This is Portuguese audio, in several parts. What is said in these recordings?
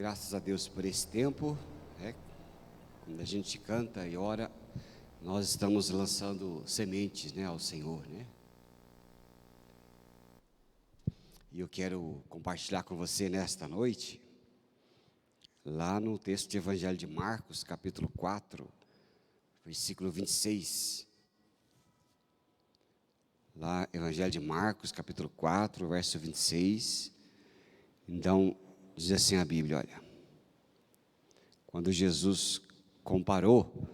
Graças a Deus por esse tempo, né? Quando a gente canta e ora, nós estamos lançando sementes, né, ao Senhor, né? E eu quero compartilhar com você nesta noite, lá no texto de Evangelho de Marcos, capítulo 4, versículo 26. Lá, Evangelho de Marcos, capítulo 4, verso 26. Então, diz assim a Bíblia, olha. Quando Jesus comparou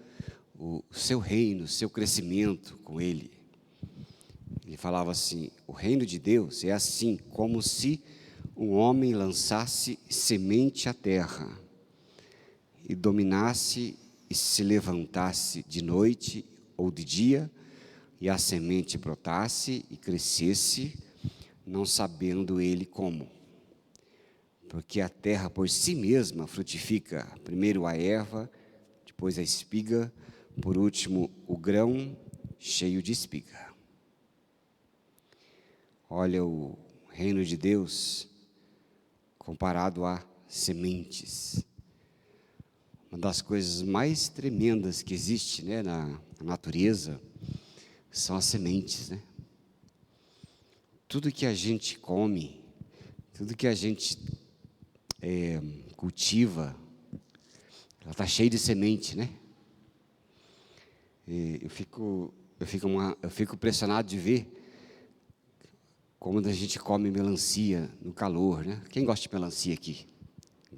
o seu reino, o seu crescimento com ele, ele falava assim: o reino de Deus é assim, como se um homem lançasse semente à terra, e dominasse e se levantasse de noite ou de dia, e a semente brotasse e crescesse, não sabendo ele como. Porque a terra por si mesma frutifica, primeiro a erva, depois a espiga, por último o grão cheio de espiga. Olha o reino de Deus comparado a sementes. Uma das coisas mais tremendas que existe, né, na natureza são as sementes, né? Tudo que a gente come, tudo que a gente cultiva, ela está cheia de semente, né? E eu fico impressionado de ver como a gente come melancia no calor, né? Quem gosta de melancia aqui?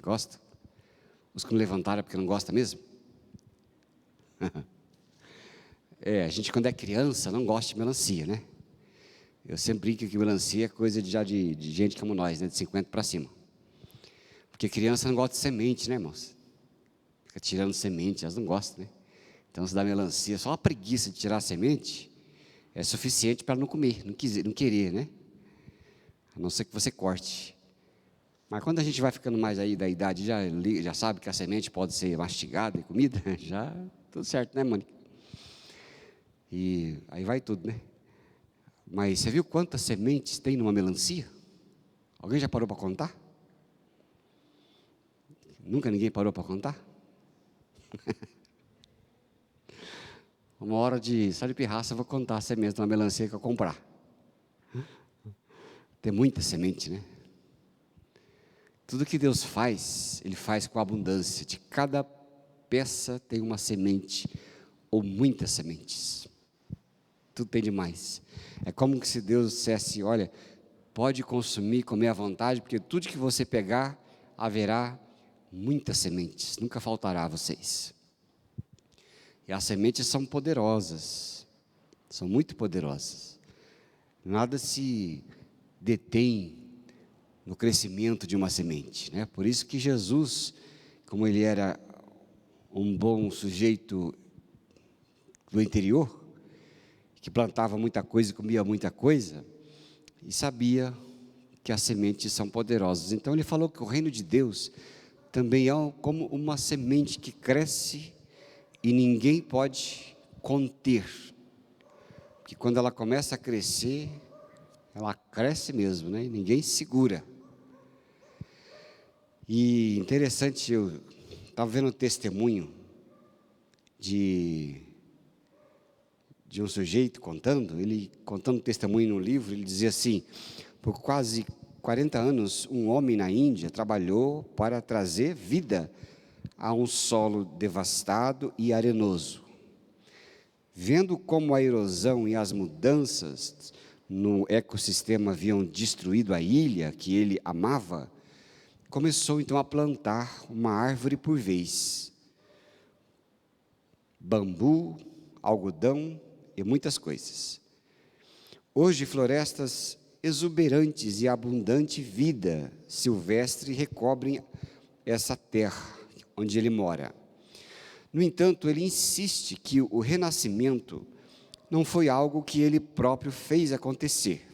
Gosta? Os que não levantaram é porque não gosta mesmo? A gente quando é criança não gosta de melancia, né? Eu sempre brinco que melancia é coisa de gente como nós, né? De 50 para cima. Porque criança não gosta de semente, né, irmãos? Fica tirando semente, elas não gostam, né? Então, se dá melancia, só a preguiça de tirar a semente é suficiente para não comer, não querer, né? A não ser que você corte. Mas quando a gente vai ficando mais aí da idade, já sabe que a semente pode ser mastigada e comida, já tudo certo, né, Mônica? E aí vai tudo, né? Mas você viu quantas sementes tem numa melancia? Alguém já parou para contar? Nunca ninguém parou para contar? Uma hora só de pirraça eu vou contar a semente de uma melancia que eu comprar. Tem muita semente, né? Tudo que Deus faz, Ele faz com abundância. De cada peça tem uma semente, ou muitas sementes. Tudo tem demais. É como se Deus dissesse: olha, pode consumir, comer à vontade, porque tudo que você pegar, haverá muitas sementes, nunca faltará a vocês. E as sementes são poderosas, são muito poderosas. Nada se detém no crescimento de uma semente, né? Por isso que Jesus, como ele era um bom sujeito do interior, que plantava muita coisa e comia muita coisa, e sabia que as sementes são poderosas. Então ele falou que o reino de Deus também é como uma semente que cresce e ninguém pode conter, porque quando ela começa a crescer, ela cresce mesmo, né? E ninguém segura. E interessante, eu estava vendo um testemunho de um sujeito ele contando um testemunho no livro, ele dizia assim: por quase 40 anos, um homem na Índia trabalhou para trazer vida a um solo devastado e arenoso. Vendo como a erosão e as mudanças no ecossistema haviam destruído a ilha que ele amava, começou então a plantar uma árvore por vez. Bambu, algodão e muitas coisas. Hoje, florestas exuberantes e abundante vida silvestre recobrem essa terra onde ele mora. No entanto, ele insiste que o renascimento não foi algo que ele próprio fez acontecer.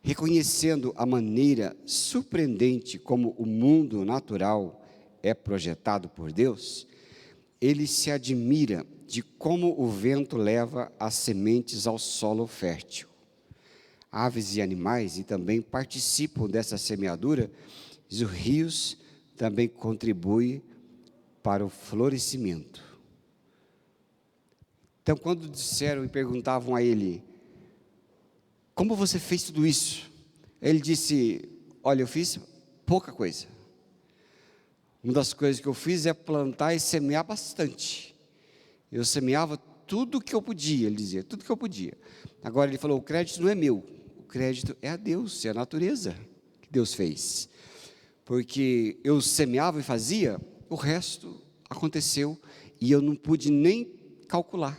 Reconhecendo a maneira surpreendente como o mundo natural é projetado por Deus, ele se admira de como o vento leva as sementes ao solo fértil. Aves e animais e também participam dessa semeadura, os rios também contribui para o florescimento. Então, quando disseram e perguntavam a ele, como você fez tudo isso? Ele disse, olha, eu fiz pouca coisa. Uma das coisas que eu fiz é plantar e semear bastante. Eu semeava tudo que eu podia, ele dizia, tudo que eu podia. Agora ele falou, o crédito não é meu, o crédito é a Deus, é a natureza que Deus fez. Porque eu semeava e fazia, o resto aconteceu e eu não pude nem calcular.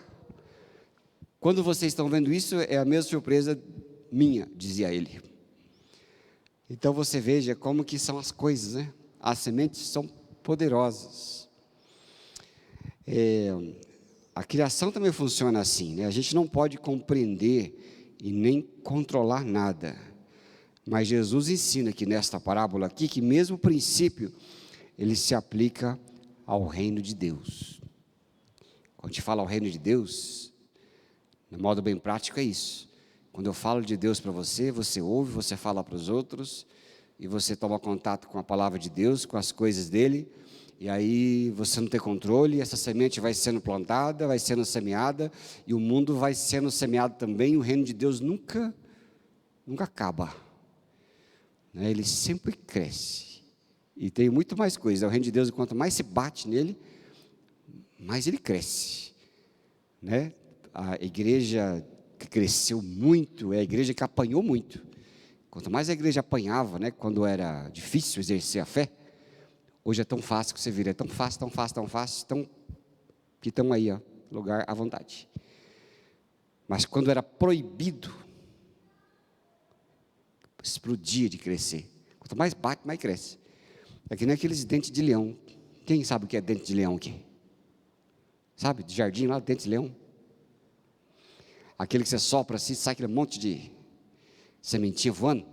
Quando vocês estão vendo isso, é a mesma surpresa minha, dizia ele. Então você veja como que são as coisas, né? As sementes são poderosas. A criação também funciona assim, né? A gente não pode compreender e nem controlar nada. Mas Jesus ensina que nesta parábola aqui, que mesmo o princípio, ele se aplica ao reino de Deus. Quando a gente fala ao reino de Deus, de modo bem prático é isso. Quando eu falo de Deus para você, você ouve, você fala para os outros, e você toma contato com a palavra de Deus, com as coisas dele, e aí você não tem controle, essa semente vai sendo plantada, vai sendo semeada, e o mundo vai sendo semeado também, o reino de Deus nunca acaba. Ele sempre cresce, e tem muito mais coisa. O reino de Deus, quanto mais se bate nele, mais ele cresce, né? A igreja que cresceu muito, é a igreja que apanhou muito. Quanto mais a igreja apanhava, né, quando era difícil exercer a fé, hoje é tão fácil que você vira, é tão fácil, que estão aí, ó, lugar à vontade. Mas quando era proibido, explodia de crescer. Quanto mais bate, mais cresce. É que nem aqueles dentes de leão. Quem sabe o que é dente de leão aqui? Sabe, de jardim lá, dente de leão? Aquele que você sopra assim, sai aquele monte de sementinha voando.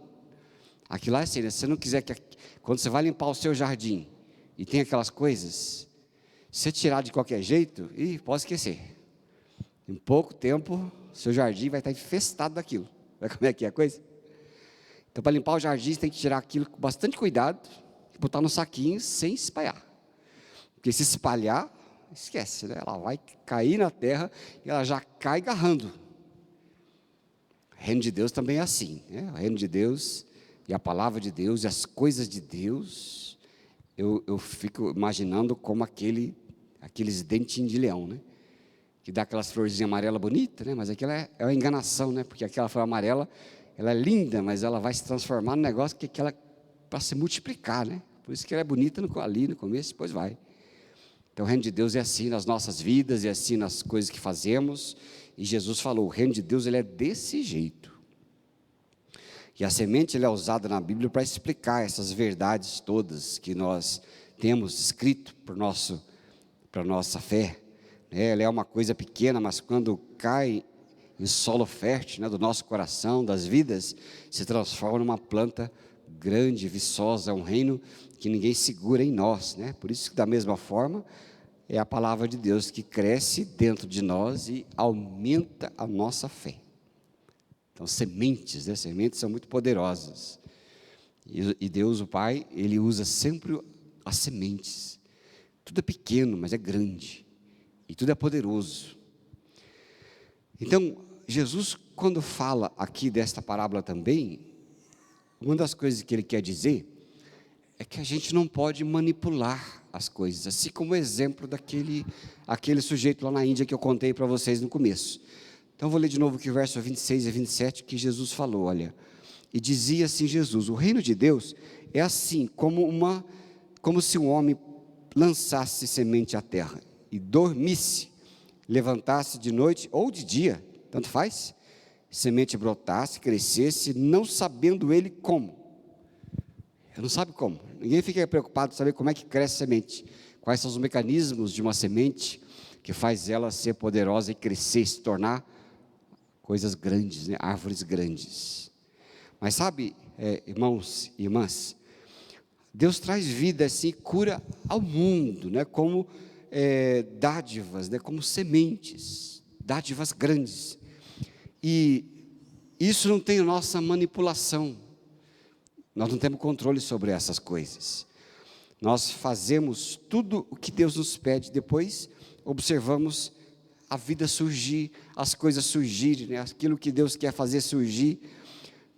Aquilo lá é assim, né? Se você não quiser que, quando você vai limpar o seu jardim e tem aquelas coisas, se você tirar de qualquer jeito, pode esquecer. Em pouco tempo, seu jardim vai estar infestado daquilo. Vai como é que é a coisa? Então, para limpar o jardim, você tem que tirar aquilo com bastante cuidado e botar no saquinho sem espalhar. Porque se espalhar, esquece, né? Ela vai cair na terra e ela já cai agarrando. O reino de Deus também é assim, né? O reino de Deus e a palavra de Deus e as coisas de Deus, eu fico imaginando como aqueles dentinhos de leão, né? Que dá aquelas florzinhas amarelas bonitas, né? Mas aquilo é uma enganação, né? Porque aquela flor amarela, ela é linda, mas ela vai se transformar num negócio que ela para se multiplicar, né? Por isso que ela é bonita ali no começo, depois vai. Então o reino de Deus é assim nas nossas vidas, é assim nas coisas que fazemos. E Jesus falou, o reino de Deus ele é desse jeito. E a semente ele é usada na Bíblia para explicar essas verdades todas que nós temos escrito para a nossa fé. Ela é uma coisa pequena, mas quando cai em solo fértil, né, do nosso coração, das vidas, se transforma numa planta grande, viçosa, um reino que ninguém segura em nós, né? Por isso que da mesma forma é a palavra de Deus que cresce dentro de nós e aumenta a nossa fé. Então sementes, né? Sementes são muito poderosas. E Deus, o Pai, Ele usa sempre as sementes. Tudo é pequeno, mas é grande. E tudo é poderoso. Então, Jesus, quando fala aqui desta parábola também, uma das coisas que Ele quer dizer é que a gente não pode manipular as coisas, assim como o exemplo aquele sujeito lá na Índia que eu contei para vocês no começo. Então, vou ler de novo aqui o verso 26 e 27 que Jesus falou, olha. E dizia assim Jesus, o reino de Deus é assim, como se um homem lançasse semente à terra e dormisse, levantasse de noite ou de dia, tanto faz, semente brotasse, crescesse, não sabendo ele como. Ele não sabe como. Ninguém fica preocupado em saber como é que cresce a semente, quais são os mecanismos de uma semente que faz ela ser poderosa e crescer, se tornar coisas grandes, né? Árvores grandes. Mas sabe, irmãos e irmãs, Deus traz vida assim, cura ao mundo, né? Como dádivas, né? Como sementes, dádivas grandes. E isso não tem nossa manipulação. Nós não temos controle sobre essas coisas. Nós fazemos tudo o que Deus nos pede, depois observamos a vida surgir, as coisas surgirem, né? Aquilo que Deus quer fazer surgir,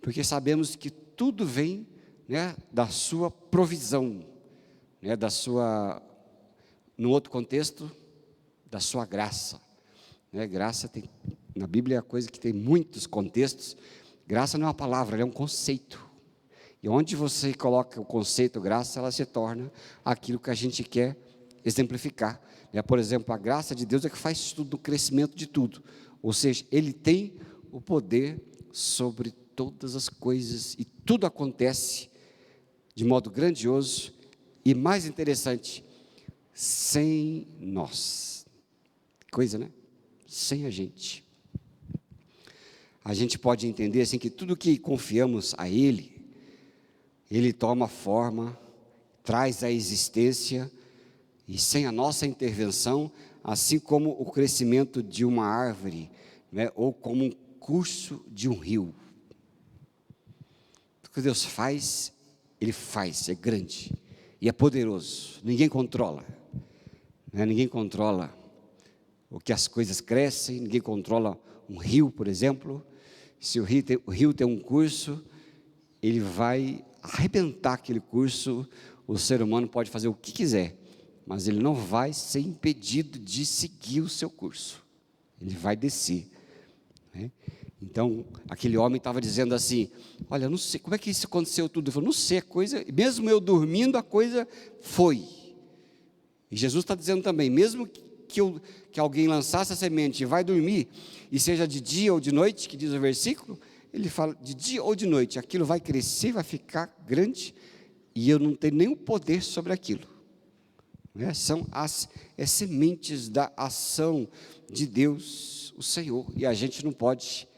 porque sabemos que tudo vem, né, da sua provisão, né, no outro contexto, da sua graça. Né? Graça tem, na Bíblia é a coisa que tem muitos contextos. Graça não é uma palavra, ela é um conceito. E onde você coloca o conceito graça, ela se torna aquilo que a gente quer exemplificar. Né? Por exemplo, a graça de Deus é que faz tudo, o crescimento de tudo. Ou seja, Ele tem o poder sobre todas as coisas e tudo acontece de modo grandioso e mais interessante, sem nós. Coisa, né? Sem a gente. A gente pode entender assim que tudo que confiamos a Ele, Ele toma forma, traz à existência, e sem a nossa intervenção, assim como o crescimento de uma árvore, né, ou como um curso de um rio. O que Deus faz, Ele faz, é grande e é poderoso, ninguém controla, né? Ninguém controla o que as coisas crescem, ninguém controla um rio, por exemplo. Se o rio tem um curso, ele vai arrebentar aquele curso, o ser humano pode fazer o que quiser, mas ele não vai ser impedido de seguir o seu curso, ele vai descer, né? Então, aquele homem estava dizendo assim, olha, não sei, como é que isso aconteceu tudo? Ele falou, não sei, a coisa, mesmo eu dormindo, a coisa foi. E Jesus está dizendo também, mesmo que alguém lançasse a semente e vai dormir, e seja de dia ou de noite, que diz o versículo, ele fala, de dia ou de noite, aquilo vai crescer, vai ficar grande, e eu não tenho nenhum poder sobre aquilo. Né? São as sementes da ação de Deus, o Senhor, e a gente não pode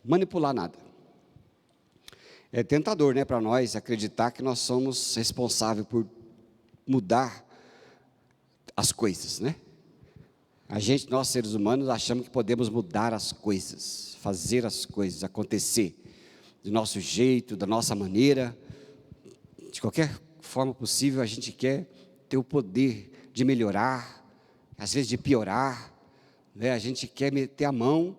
manipular nada. É tentador, né, para nós acreditar que nós somos responsáveis por mudar as coisas, né? Nós seres humanos, achamos que podemos mudar as coisas, fazer as coisas acontecer, do nosso jeito, da nossa maneira, de qualquer forma possível, a gente quer ter o poder de melhorar, às vezes de piorar, né? A gente quer meter a mão,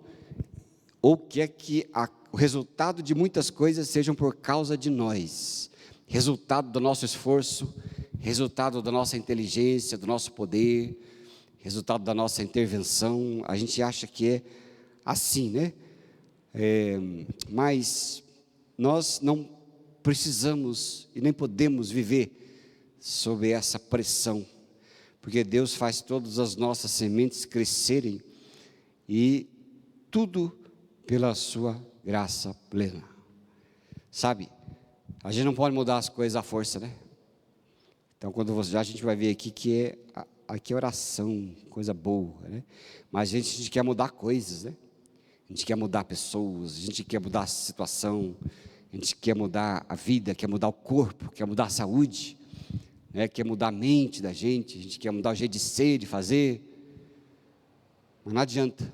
ou quer que o resultado de muitas coisas sejam por causa de nós, resultado do nosso esforço, resultado da nossa inteligência, do nosso poder, resultado da nossa intervenção. A gente acha que é assim, né? Mas nós não precisamos e nem podemos viver sob essa pressão, porque Deus faz todas as nossas sementes crescerem, e tudo pela sua graça plena. Sabe, a gente não pode mudar as coisas à força, né? Então, quando a gente vai ver aqui que aqui é oração, coisa boa, né? Mas a gente quer mudar coisas, né? A gente quer mudar pessoas, a gente quer mudar a situação, a gente quer mudar a vida, quer mudar o corpo, quer mudar a saúde, né? Quer mudar a mente da gente, a gente quer mudar o jeito de ser, de fazer, mas não adianta,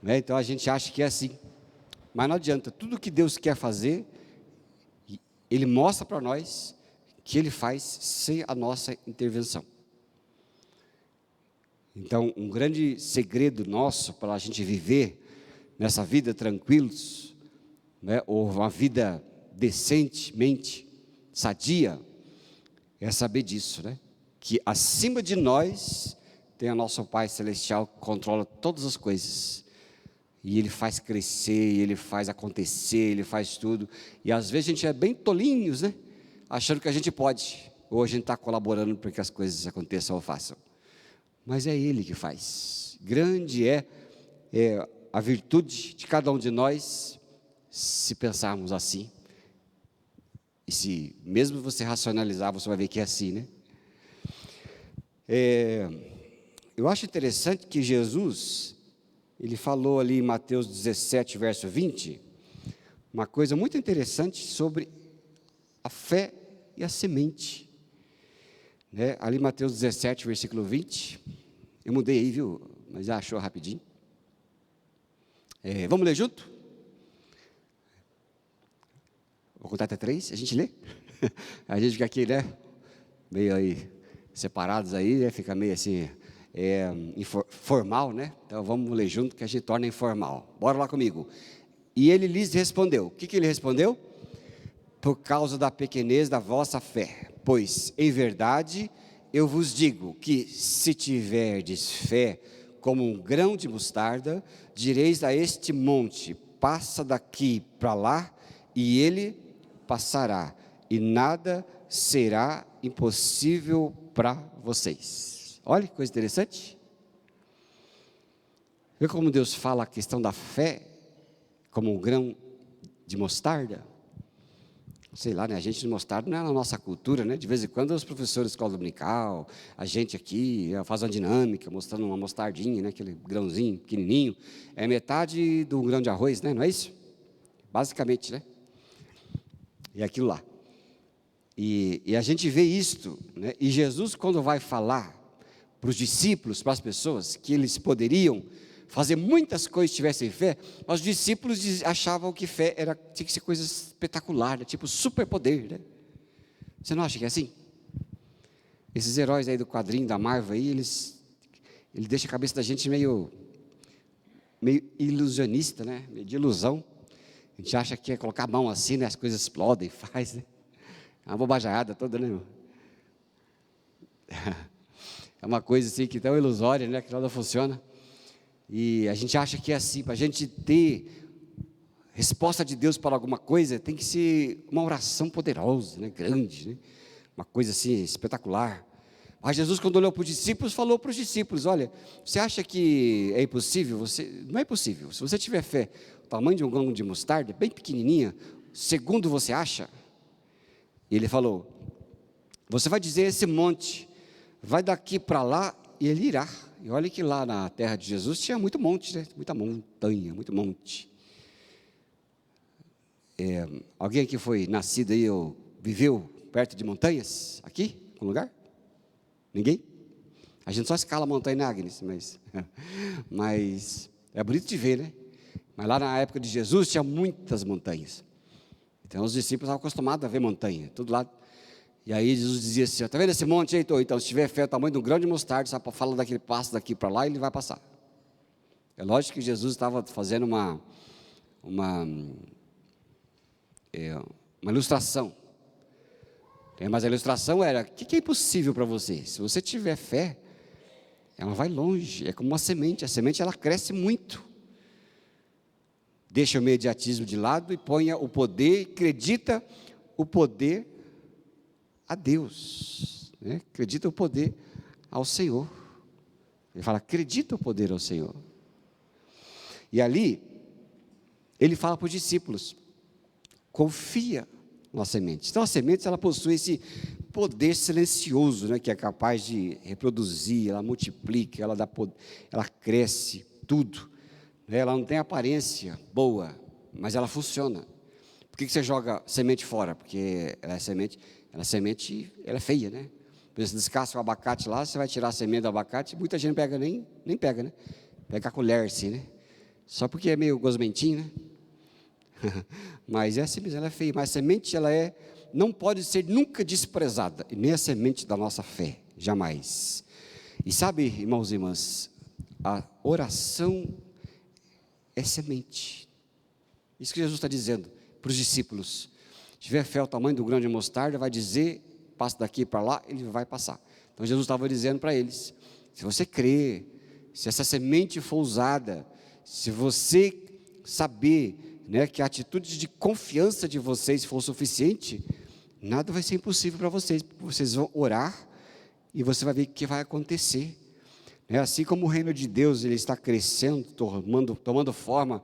né? Então a gente acha que é assim, mas não adianta. Tudo que Deus quer fazer, Ele mostra para nós que Ele faz sem a nossa intervenção. Então, um grande segredo nosso para a gente viver nessa vida tranquilos, né, ou uma vida decentemente, sadia, é saber disso, né? Que acima de nós tem o nosso Pai Celestial que controla todas as coisas, e Ele faz crescer, Ele faz acontecer, Ele faz tudo, e às vezes a gente é bem tolinhos, né? Achando que a gente pode, ou a gente está colaborando para que as coisas aconteçam ou façam, mas é Ele que faz. Grande é a virtude de cada um de nós, se pensarmos assim, e se mesmo você racionalizar, você vai ver que é assim, né? Eu acho interessante que Jesus, Ele falou ali em Mateus 17, verso 20, uma coisa muito interessante sobre a fé e a semente, né? Ali Mateus 17, versículo 20, eu mudei aí, viu? Mas já achou rapidinho. Vamos ler junto? Vou contar até 3, a gente lê? A gente fica aqui, né? Meio aí, separados aí, fica meio assim, formal, né? Então vamos ler junto que a gente torna informal. Bora lá comigo. E ele lhes respondeu. O que ele respondeu? Por causa da pequenez da vossa fé. Pois, em verdade, eu vos digo que se tiverdes fé como um grão de mostarda, direis a este monte, passa daqui para lá, e ele passará, e nada será impossível para vocês. Olha que coisa interessante. Vê como Deus fala a questão da fé, como um grão de mostarda. Sei lá, né? A gente de mostarda não é na nossa cultura, né? De vez em quando os professores de escola dominical, a gente aqui faz uma dinâmica, mostrando uma mostardinha, né? Aquele grãozinho pequenininho, é metade do grão de arroz, né? Não é isso? Basicamente, né? E aquilo lá. E a gente vê isto, né? E Jesus, quando vai falar para os discípulos, para as pessoas, que eles poderiam fazer muitas coisas se tivessem fé, mas os discípulos achavam que fé tinha que ser coisa espetacular, né? Tipo superpoder, né? Você não acha que é assim? Esses heróis aí do quadrinho da Marvel aí, ele deixa a cabeça da gente meio ilusionista, né? Meio de ilusão. A gente acha que é colocar a mão assim, né? As coisas explodem, faz, né? É uma bobajada toda, né? É uma coisa assim que tão ilusória, né? Que nada funciona. E a gente acha que é assim, para a gente ter resposta de Deus para alguma coisa, tem que ser uma oração poderosa, né? Grande, né? Uma coisa assim, espetacular. Mas Jesus, quando olhou para os discípulos, falou para os discípulos: olha, você acha que é impossível? Não é impossível. Se você tiver fé, o tamanho de um grão de mostarda, bem pequenininha, segundo você acha, e ele falou: você vai dizer a esse monte, vai daqui para lá, e ele irá. E olha que lá na terra de Jesus tinha muito monte, né? Muita montanha, muito monte. Alguém aqui foi nascido aí ou viveu perto de montanhas? Aqui, algum lugar? Ninguém? A gente só escala a montanha, né, Agnes? Mas é bonito de ver, né? Mas lá na época de Jesus tinha muitas montanhas. Então os discípulos estavam acostumados a ver montanha, tudo lá. E aí Jesus dizia assim: está vendo esse monte aí? Então, se tiver fé o tamanho de um grão de mostarda, só fala daquele passo daqui para lá, ele vai passar. É lógico que Jesus estava fazendo uma ilustração. Mas a ilustração era: o que é impossível para você? Se você tiver fé, ela vai longe, é como uma semente. A semente, ela cresce muito. Deixa o imediatismo de lado e ponha o poder, acredita o poder a Deus, né? Acredita o poder ao Senhor. Ele fala: acredita o poder ao Senhor. E ali, ele fala para os discípulos: confia na semente. Então a semente, ela possui esse poder silencioso, né, que é capaz de reproduzir, ela multiplica, ela dá poder, ela cresce, tudo. Ela não tem aparência boa, mas ela funciona. Por que você joga semente fora? Porque ela é feia, né? Você descasca o abacate lá, você vai tirar a semente do abacate, muita gente pega, nem pega, né? Pega a colher assim, né? Só porque é meio gosmentinho, né? Mas essa ela é feia, mas a semente não pode ser nunca desprezada, e nem a semente da nossa fé, jamais. E sabe, irmãos e irmãs, a oração é semente. Isso que Jesus está dizendo para os discípulos: se tiver fé o tamanho do grão de mostarda, vai dizer, passa daqui para lá, ele vai passar. Então Jesus estava dizendo para eles: se você crer, se essa semente for usada, se você saber, né, que a atitude de confiança de vocês for suficiente, nada vai ser impossível para vocês. Vocês vão orar e você vai ver o que vai acontecer. Assim como o reino de Deus ele está crescendo, tomando forma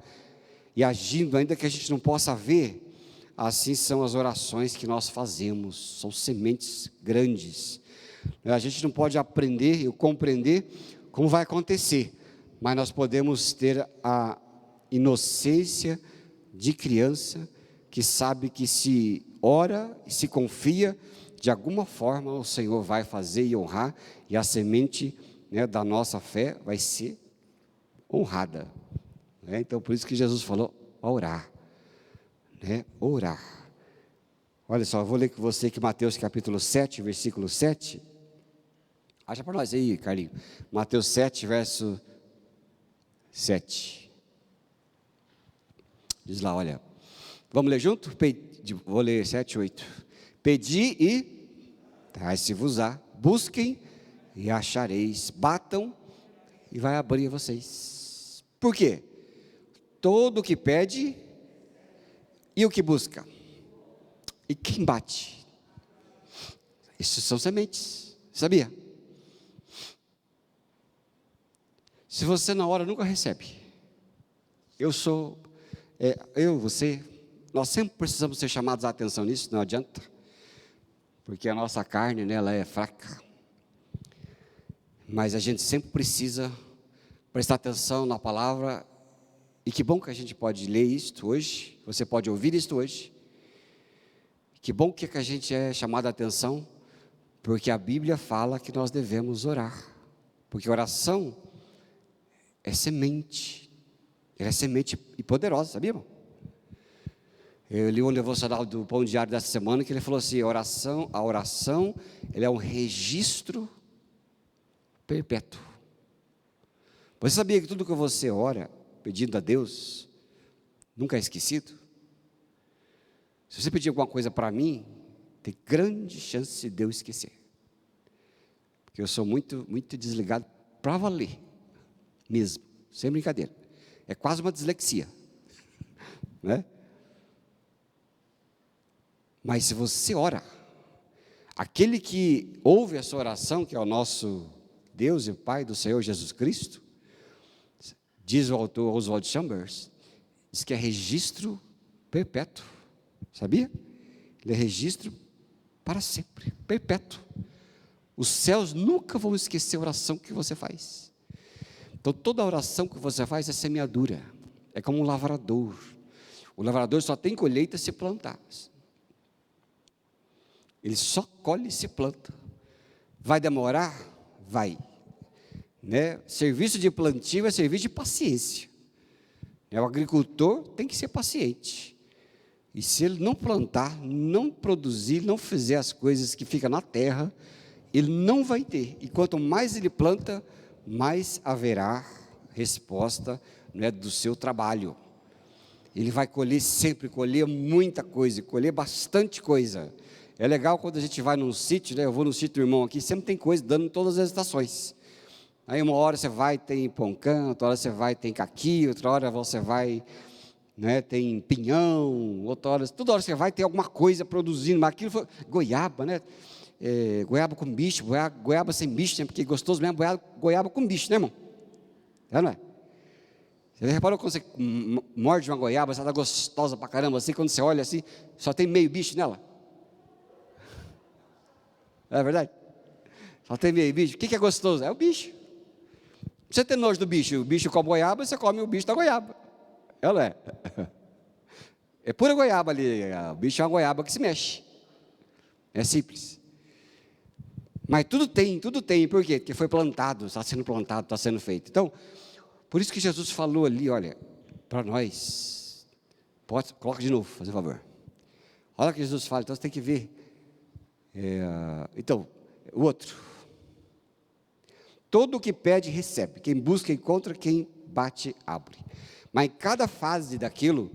e agindo, ainda que a gente não possa ver, assim são as orações que nós fazemos, são sementes grandes. A gente não pode aprender e compreender como vai acontecer, mas nós podemos ter a inocência de criança, que sabe que se ora e se confia, de alguma forma o Senhor vai fazer e honrar, e a semente, né, da nossa fé vai ser honrada. Então, por isso que Jesus falou: orar. Orar. Olha só, eu vou ler com você aqui Mateus capítulo 7, versículo 7. Acha para nós aí, Carlinhos. Mateus 7, verso 7. Diz lá, olha. Vamos ler junto? Vou ler 7, 8. Pedi e dai-se-vos-á. Busquem e achareis. Batam e vai abrir a vocês. Por quê? Todo o que pede e o que busca. E quem bate? Isso são sementes. Sabia? Se você na hora nunca recebe. Você, nós sempre precisamos ser chamados a atenção nisso, não adianta. Porque a nossa carne, né, ela é fraca. Mas a gente sempre precisa prestar atenção na palavra. E que bom que a gente pode ler isto hoje, você pode ouvir isto hoje. Que bom que a gente é chamado a atenção, porque a Bíblia fala que nós devemos orar. Porque oração é semente. Ela é semente e poderosa, sabia, irmão? Eu li um devocional do Pão Diário dessa semana, que ele falou assim, a oração ela é um registro perpétuo. Você sabia que tudo que você ora, pedindo a Deus, nunca é esquecido? Se você pedir alguma coisa para mim, tem grande chance de eu esquecer. Porque eu sou muito, muito desligado para valer, mesmo, sem brincadeira. É quase uma dislexia, né? Mas se você ora, aquele que ouve a sua oração, que é o nosso Deus e Pai do Senhor Jesus Cristo, diz o autor Oswald Chambers, diz que é registro perpétuo, sabia? Ele é registro para sempre, perpétuo. Os céus nunca vão esquecer a oração que você faz. Então toda oração que você faz é semeadura, é como um lavrador. O lavrador só tem colheita se plantar. Ele só colhe e se planta. Vai demorar? Vai. Né? Serviço de plantio é serviço de paciência. O agricultor tem que ser paciente. E se ele não plantar, não produzir, não fizer as coisas que ficam na terra, ele não vai ter. E quanto mais ele planta, mais haverá resposta, né, do seu trabalho. Ele vai colher sempre, colher muita coisa, colher bastante coisa. É legal quando a gente vai num sítio, né? Eu vou no sítio do irmão aqui, sempre tem coisa dando em todas as estações. Aí uma hora você vai, tem poncã, outra hora você vai, tem caqui, outra hora você vai, né, tem pinhão, outra hora, toda hora você vai, tem alguma coisa produzindo, mas aquilo foi goiaba, né? Goiaba com bicho, goiaba sem bicho, né? Porque gostoso mesmo, goiaba com bicho, né, irmão? Não é? Você reparou quando você morde uma goiaba, ela está gostosa pra caramba, assim, quando você olha assim, só tem meio bicho nela? É verdade? Só tem meio bicho. O que é gostoso? É o bicho. Você tem nojo do bicho, o bicho come goiaba, você come o bicho da goiaba. Ela é. É pura goiaba ali, o bicho é uma goiaba que se mexe. É simples. Mas tudo tem, por quê? Porque foi plantado, está sendo plantado, está sendo feito. Então, por isso que Jesus falou ali, olha, para nós, coloca de novo, faz um favor. Olha o que Jesus fala, então você tem que ver. Então, o outro. Todo o que pede, recebe. Quem busca, encontra. Quem bate, abre. Mas em cada fase daquilo,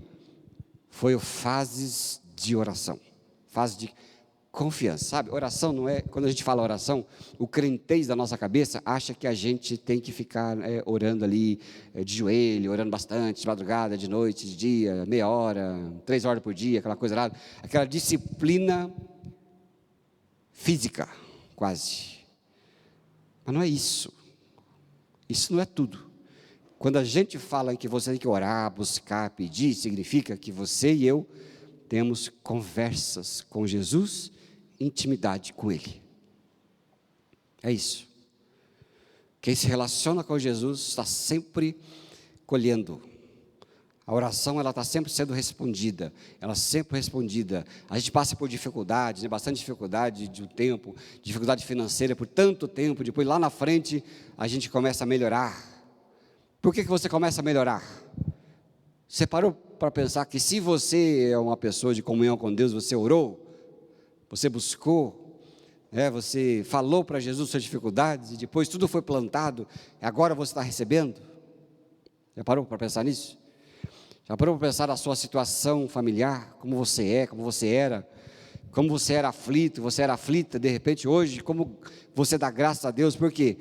foi fases de oração. Fase de confiança. Sabe, oração não é... Quando a gente fala oração, o crentez da nossa cabeça acha que a gente tem que ficar orando ali, de joelho, orando bastante, de madrugada, de noite, de dia, meia hora, 3 horas por dia, aquela coisa lá. Aquela disciplina física, quase. Mas não é isso. Isso não é tudo. Quando a gente fala que você tem que orar, buscar, pedir, significa que você e eu temos conversas com Jesus, intimidade com Ele. É isso. Quem se relaciona com Jesus está sempre colhendo. A oração, ela está sempre sendo respondida, ela sempre respondida. A gente passa por dificuldades, né, bastante dificuldade de um tempo, dificuldade financeira por tanto tempo, depois lá na frente a gente começa a melhorar. Por que você começa a melhorar? Você parou para pensar que se você é uma pessoa de comunhão com Deus, você orou, você buscou, Você falou para Jesus suas dificuldades e depois tudo foi plantado, e agora você está recebendo. Já parou para pensar nisso? Já parou para pensar na sua situação familiar, como você é, como você era aflito, você era aflita, de repente hoje, como você dá graças a Deus, porque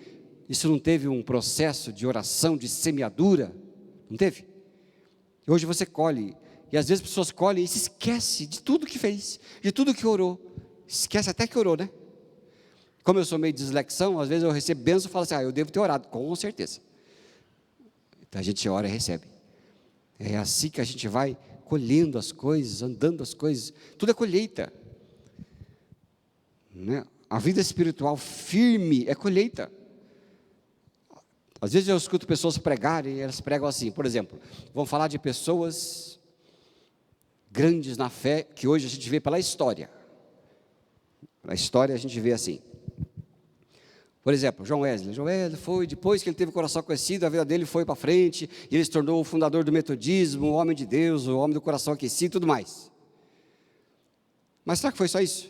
isso não teve um processo de oração, de semeadura, não teve? E hoje você colhe, e às vezes as pessoas colhem e se esquece de tudo que fez, de tudo que orou, esquece até que orou, né? Como eu sou meio dislexão, às vezes eu recebo bênção e falo assim, eu devo ter orado, com certeza. Então a gente ora e recebe. É assim que a gente vai colhendo as coisas, andando as coisas, tudo é colheita. Né? A vida espiritual firme é colheita. Às vezes eu escuto pessoas pregarem, e elas pregam assim, por exemplo, vamos falar de pessoas grandes na fé, que hoje a gente vê pela história. Na história a gente vê assim. Por exemplo, John Wesley foi, depois que ele teve o coração aquecido, a vida dele foi para frente, e ele se tornou o fundador do metodismo, o homem de Deus, o homem do coração aquecido e tudo mais. Mas será que foi só isso?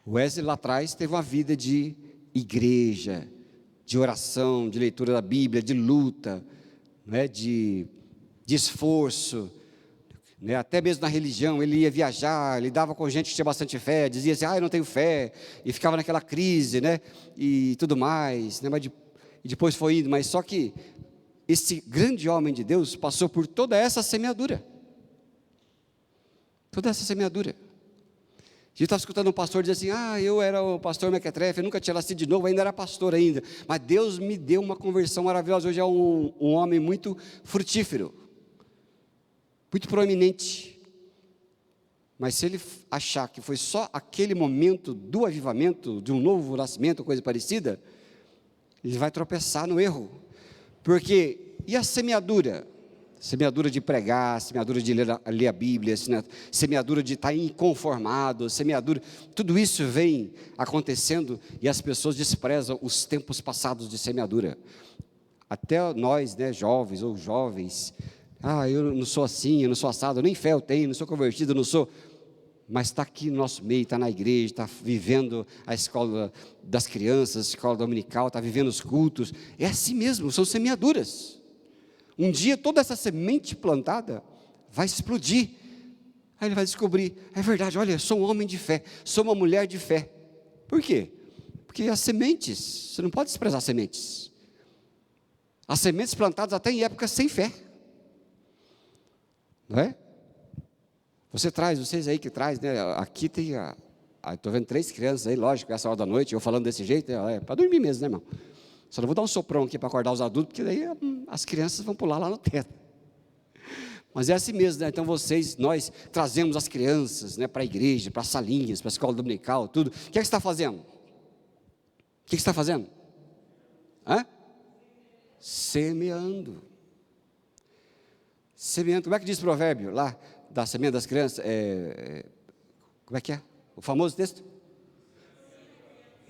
Wesley lá atrás teve uma vida de igreja, de oração, de leitura da Bíblia, de luta, de esforço, até mesmo na religião, ele ia viajar, lidava com gente que tinha bastante fé, dizia assim, eu não tenho fé, e ficava naquela crise, e tudo mais, e depois foi indo, mas só que esse grande homem de Deus passou por toda essa semeadura, a gente estava escutando um pastor dizer assim, eu era o pastor Mequetrefe, eu nunca tinha nascido de novo, ainda era pastor ainda, mas Deus me deu uma conversão maravilhosa, hoje é um homem muito frutífero, muito proeminente, mas se ele achar que foi só aquele momento do avivamento, de um novo nascimento, coisa parecida, ele vai tropeçar no erro, porque, e a semeadura? Semeadura de pregar, semeadura de ler a Bíblia, semeadura de estar inconformado, semeadura, tudo isso vem acontecendo e as pessoas desprezam os tempos passados de semeadura, até nós, jovens ou jovens, eu não sou assim, eu não sou assado, nem fé eu tenho, não sou convertido, não sou, mas está aqui no nosso meio, está na igreja, está vivendo a escola das crianças, a escola dominical, está vivendo os cultos, é assim mesmo, são semeaduras. Um dia toda essa semente plantada vai explodir, aí ele vai descobrir, é verdade, olha, sou um homem de fé, sou uma mulher de fé. Por quê? Porque as sementes, você não pode desprezar as sementes, as sementes plantadas até em épocas sem fé, não é? Vocês aí que traz, aqui tem, estou vendo 3 crianças aí, lógico, essa hora da noite, eu falando desse jeito, é para dormir mesmo, né, irmão? Só não vou dar um soprão aqui para acordar os adultos, porque daí as crianças vão pular lá no teto. Mas é assim mesmo, então nós trazemos as crianças, para a igreja, para as salinhas, para a escola dominical, tudo. O que é que você está fazendo? O que você está fazendo? Semeando. Semeando, como é que diz o provérbio lá, da semente das crianças? Como é que é? O famoso texto?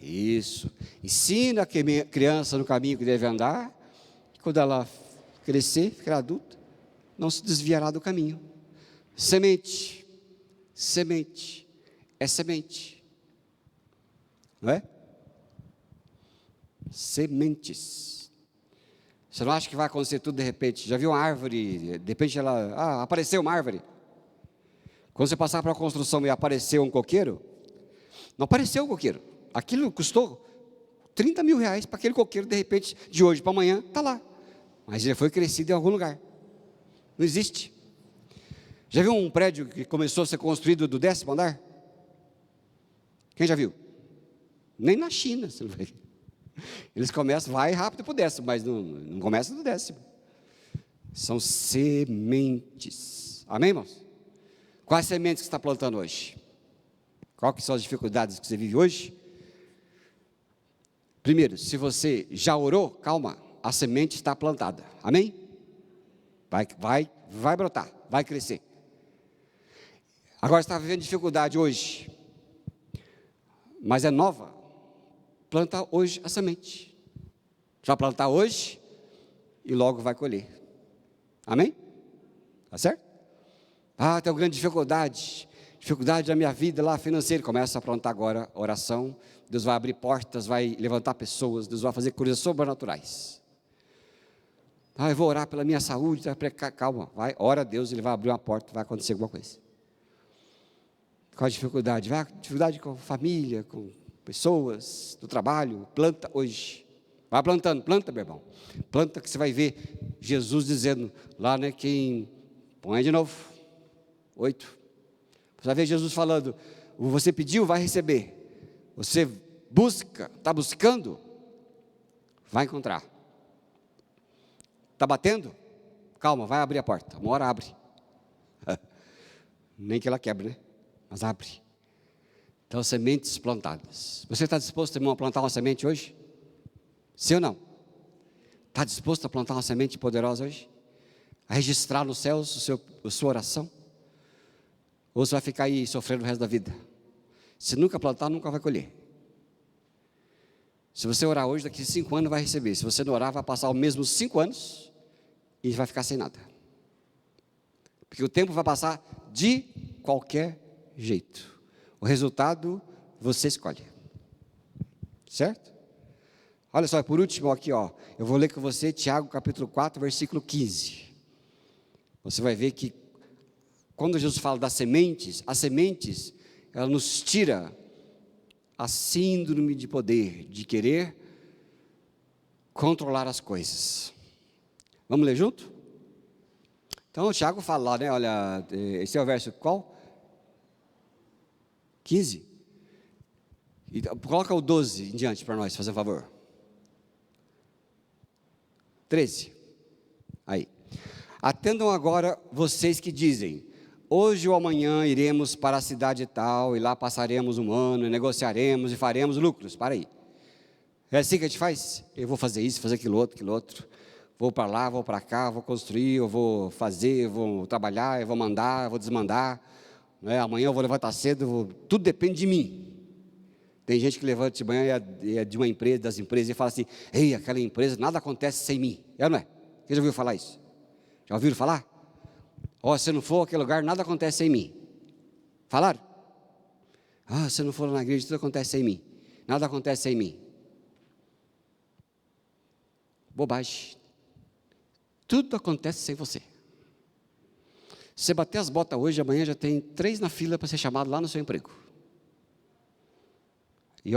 Isso, ensina a criança no caminho que deve andar, e quando ela crescer, ficar adulta, não se desviará do caminho. Semente, é semente, não é? Sementes. Você não acha que vai acontecer tudo de repente? Já viu uma árvore, de repente apareceu uma árvore. Quando você passar para a construção e apareceu um coqueiro, não apareceu um coqueiro. Aquilo custou 30 mil reais para aquele coqueiro, de repente, de hoje para amanhã, está lá. Mas ele foi crescido em algum lugar. Não existe. Já viu um prédio que começou a ser construído do 10º andar? Quem já viu? Nem na China, você não vê. Eles começam, vai rápido para o 10º, mas não começa do 10º. São sementes. Amém, irmãos? Quais sementes que você está plantando hoje? Quais que são as dificuldades que você vive hoje? Primeiro, se você já orou, calma, a semente está plantada, amém? Vai brotar, vai crescer. Agora você está vivendo dificuldade hoje, mas é nova, planta hoje a semente. Já plantar hoje e logo vai colher, amém? Tá certo? Tem uma grande dificuldade, dificuldade na minha vida lá financeira, começa a aprontar agora oração. Deus vai abrir portas, vai levantar pessoas, Deus vai fazer coisas sobrenaturais. Eu vou orar pela minha saúde, calma, vai, ora a Deus, Ele vai abrir uma porta, vai acontecer alguma coisa. Qual a dificuldade? Dificuldade com família, com pessoas, do trabalho, planta hoje. Vai plantando, planta, meu irmão. Planta que você vai ver Jesus dizendo lá, né, quem... Põe de novo, 8. Você vai ver Jesus falando, você pediu, vai receber. Você busca, está buscando, vai encontrar. Está batendo? Calma, vai abrir a porta. Uma hora abre. Nem que ela quebre, né? Mas abre. Então, sementes plantadas. Você está disposto, irmão, a plantar uma semente hoje? Sim ou não? Está disposto a plantar uma semente poderosa hoje? A registrar nos céus a sua oração? Ou você vai ficar aí sofrendo o resto da vida? Se nunca plantar, nunca vai colher. Se você orar hoje, daqui a 5 anos vai receber. Se você não orar, vai passar os mesmos 5 anos e vai ficar sem nada. Porque o tempo vai passar de qualquer jeito. O resultado, você escolhe. Certo? Olha só, por último aqui, ó, eu vou ler com você Tiago capítulo 4, versículo 15. Você vai ver que quando Jesus fala das sementes, as sementes, ela nos tira a síndrome de poder, de querer controlar as coisas. Vamos ler junto? Então o Tiago fala lá, né, olha, esse é o verso qual? 15? Coloca o 12 em diante para nós, fazer favor. 13. Aí. Atendam agora vocês que dizem, hoje ou amanhã iremos para a cidade tal, e lá passaremos um ano, e negociaremos e faremos lucros. Para aí. É assim que a gente faz? Eu vou fazer isso, fazer aquilo outro. Vou para lá, vou para cá, vou construir, eu vou fazer, eu vou trabalhar, eu vou mandar, eu vou desmandar. Né? Amanhã eu vou levantar cedo, tudo depende de mim. Tem gente que levanta de manhã e é de uma empresa, das empresas, e fala assim, ei, aquela empresa, nada acontece sem mim. É ou não é? Quem já ouviu falar isso? Já ouviram falar? Se eu não for àquele lugar, nada acontece sem mim. Falaram? Se eu não for na igreja, tudo acontece sem mim. Nada acontece sem mim. Bobagem. Tudo acontece sem você. Se você bater as botas hoje, amanhã já tem 3 na fila para ser chamado lá no seu emprego. E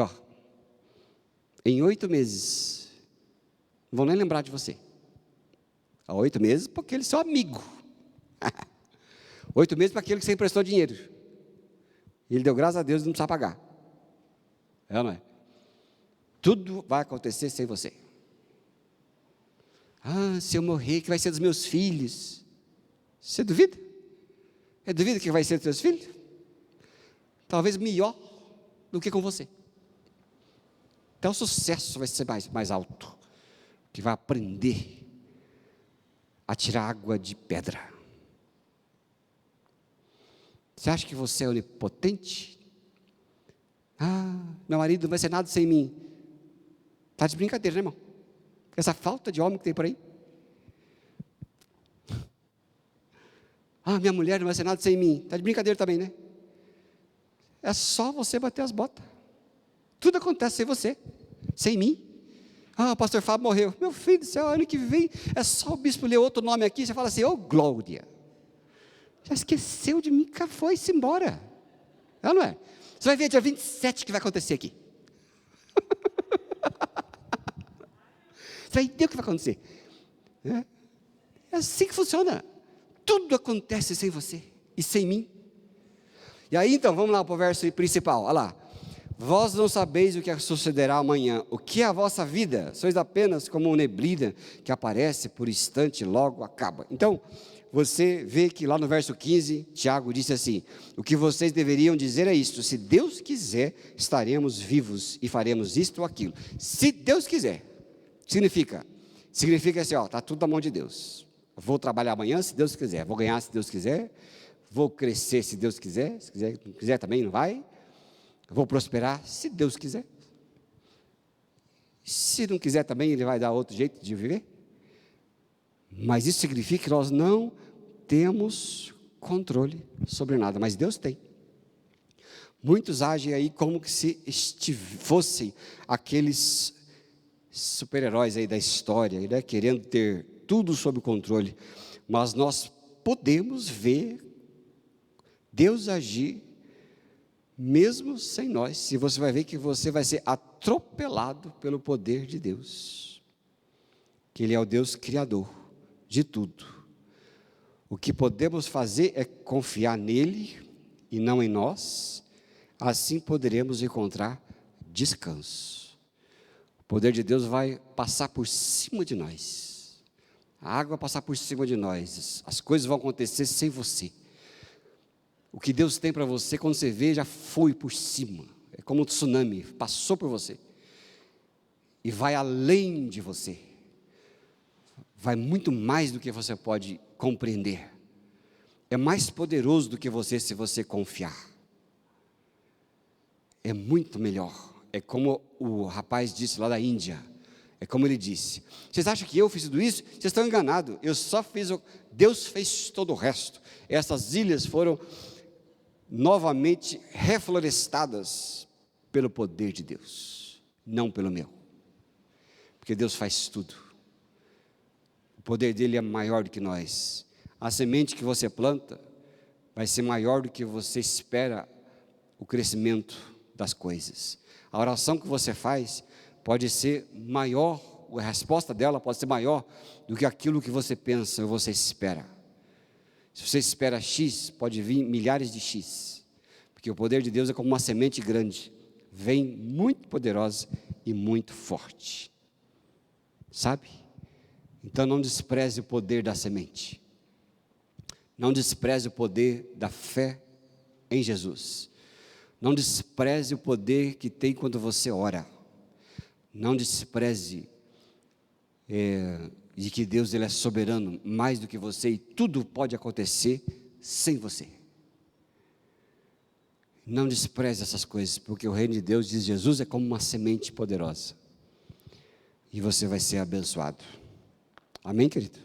em 8 meses, não vão nem lembrar de você. Há 8 meses, porque eles são amigos. 8 meses para aquele que você emprestou dinheiro. Ele deu graças a Deus e não precisa pagar. É ou não é? Tudo vai acontecer sem você. Se eu morrer, que vai ser dos meus filhos? Você duvida? Duvida que vai ser dos seus filhos? Talvez melhor do que com você. Então o sucesso vai ser mais alto. Que vai aprender a tirar água de pedra. Você acha que você é onipotente? Meu marido não vai ser nada sem mim. Está de brincadeira, né, irmão? Essa falta de homem que tem por aí. Minha mulher não vai ser nada sem mim. Está de brincadeira também, né? É só você bater as botas. Tudo acontece sem você, sem mim. O pastor Fábio morreu. Meu filho do céu, ano que vem, é só o bispo ler outro nome aqui, você fala assim, Glória. Já esqueceu de mim, foi-se embora. Não é? Você vai ver dia 27 que vai acontecer aqui. Você vai ver o que vai acontecer. É assim que funciona. Tudo acontece sem você e sem mim. E aí então, vamos lá para o verso principal. Olha lá. Vós não sabeis o que sucederá amanhã. O que é a vossa vida? Sois apenas como uma neblina que aparece por instante e logo acaba. Então, você vê que lá no verso 15, Tiago disse assim, o que vocês deveriam dizer é isto, se Deus quiser, estaremos vivos e faremos isto ou aquilo. Se Deus quiser, significa assim, está tudo na mão de Deus. Vou trabalhar amanhã, se Deus quiser. Vou ganhar, se Deus quiser. Vou crescer, se Deus quiser. Se não quiser também, não vai. Vou prosperar, se Deus quiser. Se não quiser também, Ele vai dar outro jeito de viver. Mas isso significa que nós não temos controle sobre nada, mas Deus tem. Muitos agem aí como que se fossem aqueles super-heróis aí da história, né? Querendo ter tudo sob controle. Mas nós podemos ver Deus agir mesmo sem nós. E você vai ver que você vai ser atropelado pelo poder de Deus. Que Ele é o Deus criador de tudo. O que podemos fazer é confiar nele e não em nós. Assim poderemos encontrar descanso. O poder de Deus vai passar por cima de nós. A água vai passar por cima de nós. As coisas vão acontecer sem você. O que Deus tem para você, quando você vê, já foi por cima. É como um tsunami, passou por você. E vai além de você. Vai muito mais do que você pode compreender. É mais poderoso do que você, se você confiar. É muito melhor. É como o rapaz disse lá da Índia. É como ele disse: vocês acham que eu fiz tudo isso? Vocês estão enganados. Eu só fiz Deus fez todo o resto. Essas ilhas foram novamente reflorestadas pelo poder de Deus, não pelo meu. Porque Deus faz tudo. O poder dele é maior do que nós. A semente que você planta vai ser maior do que você espera o crescimento das coisas. A oração que você faz pode ser maior, a resposta dela pode ser maior do que aquilo que você pensa ou você espera. Se você espera X, pode vir milhares de X, porque o poder de Deus é como uma semente grande, vem muito poderosa e muito forte, sabe? Então não despreze o poder da semente, não despreze o poder da fé em Jesus. Não despreze o poder que tem quando você ora. Não despreze de que Deus ele é soberano mais do que você e tudo pode acontecer sem você. Não despreze essas coisas, porque o reino de Deus, diz Jesus, é como uma semente poderosa. E você vai ser abençoado. Amém, querido?